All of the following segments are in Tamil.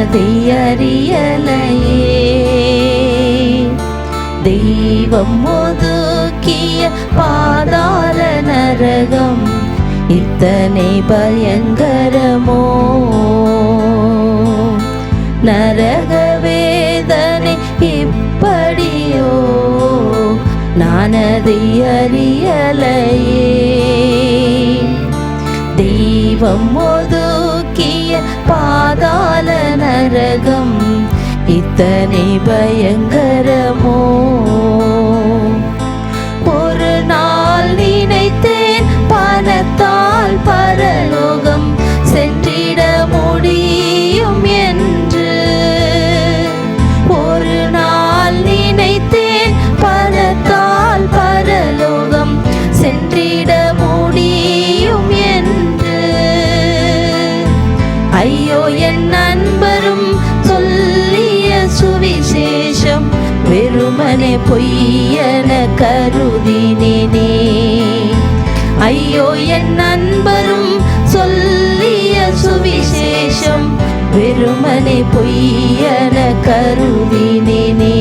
நானதை அறியலையே. தெய்வம் ஒதுக்கிய பாதாள நரகம் இத்தனை பயங்கரமோ? நரக வேதனை இப்படியோ? நானதை அறியலையே. தெய்வம் ஒதுக்கிய பாதாள நரகம் இத்தனை பயங்கரமோ? ஒரு நாள் நினைத்தேன் பணத்தால் பரலோகம் சென்றிட முடியும் என்று. ஒரு நாள் நினைத்தேன் பணத்தால் பரலோகம் சென்றிட முடியும் என்று. ஐயோ, என் நண்பரும் சொல்லிய சுவிசேஷம் வெறுமனே பொய்யென கருதினேனே. ஐயோ, என் நண்பரும் சொல்லிய சுவிசேஷம் வெறுமனே பொய்யென கருதினேனே.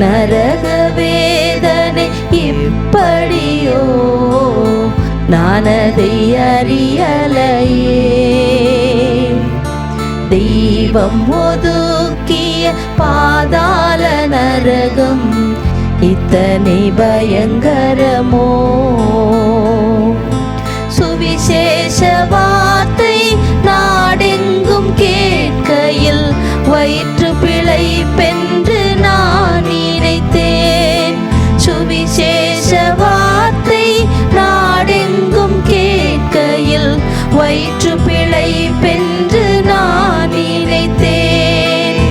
நரக வேதனை இப்படியோ? நானதை அறியலையே. தெய்வம் ஒதுக்கிய பாதாள நரகம் இத்தனை பயங்கரமோ? சுவிசேஷ வார்த்தை நாடெங்கும் கேட்கையில் வயிற்று பிழைப்பென்று நான் நினைத்தேன். சுவிசேஷ வார்த்தை நாடெங்கும் கேட்கையில் வயிற்று பிழைப்பென்று நான் நினைத்தேன்.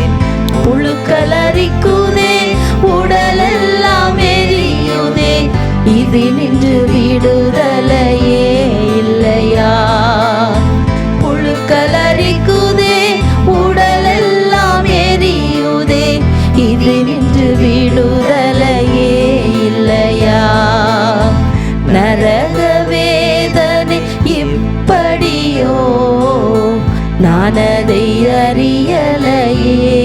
புழுக்கள் அரிக்குதே, உடலெல்லாம் எரியுதே, இது நின்று விடுதலையே இல்லையா? புழுக்கள் அரிக்குதே, உடலெல்லாம் எரியுதே, இது நின்று விடுதலையே இல்லையா? நரக வேதனை இப்படியோ? நானதை அறியலையே.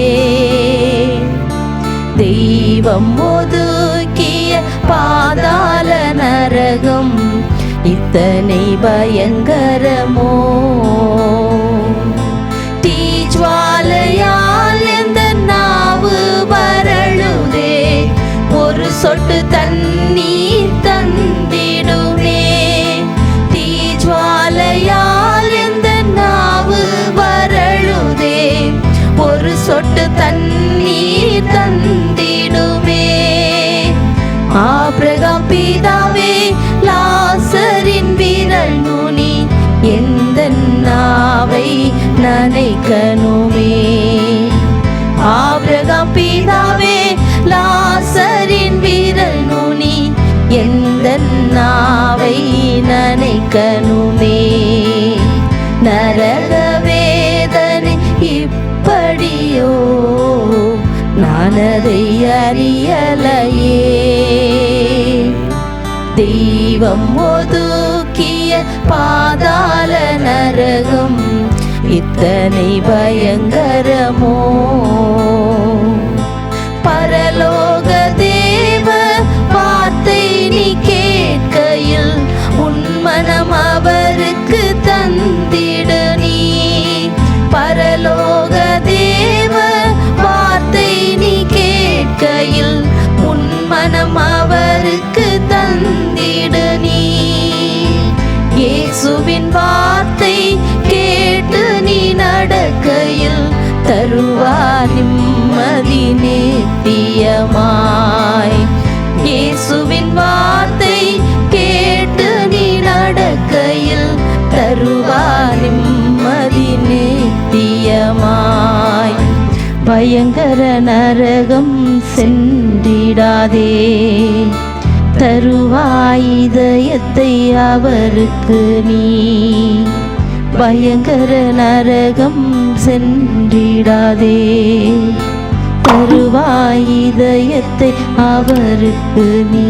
தெய்வம் ஒதுக்கிய பாதாள நரகம் இத்தனை பயங்கரமோ? தீஜ்வாலையால் எந்த நாவு வறழுதே, ஒரு சொட்டு தண்ணீர் தந்திடுமே. தீஜ்வாலையால் எந்த நாவு வறழுதே, ஒரு சொட்டு தண்ணீர் தந்திடுமே. ஆபிரகாம் பிதாவே, லாசரின் விரல் நுனி எந்த நாவை நனைக்கணுமே. ஆபிரகாம் பிதாவே, லாசரின் விரல் நுனி எந்த நாவை நனைக்கணுமே. நரக வேதனை இப்படியோ? நானதை அறியலையே. தெய்வம் ஒதுக்கிய பாதாள நரகம் இத்தனை பயங்கரமோ? பரலோக தேவ வார்த்தை நீ கேட்கையில் உன் மனம் அவருக்கு தந்திடு நீ. பரலோக தேவ வார்த்தை நீ கேட்கையில் உன் மனம் அவருக்கு தந்திடு நீ. இயேசுவின் வார்த்தை கேட்டு நீ நடக்கையில் தருவார் நிம்மதி நித்தியமாய். இயேசுவின் வார்த்தை கேட்டு நீ நடக்கையில் தருவார் நிம்மதி நித்தியமாய். பயங்கர நரகம் சென்றிடாதே, தருவாய் இதயத்தை அவருக்கு நீ. பயங்கர நரகம் சென்றிடாதே, தருவாய் இதயத்தை அவருக்கு நீ.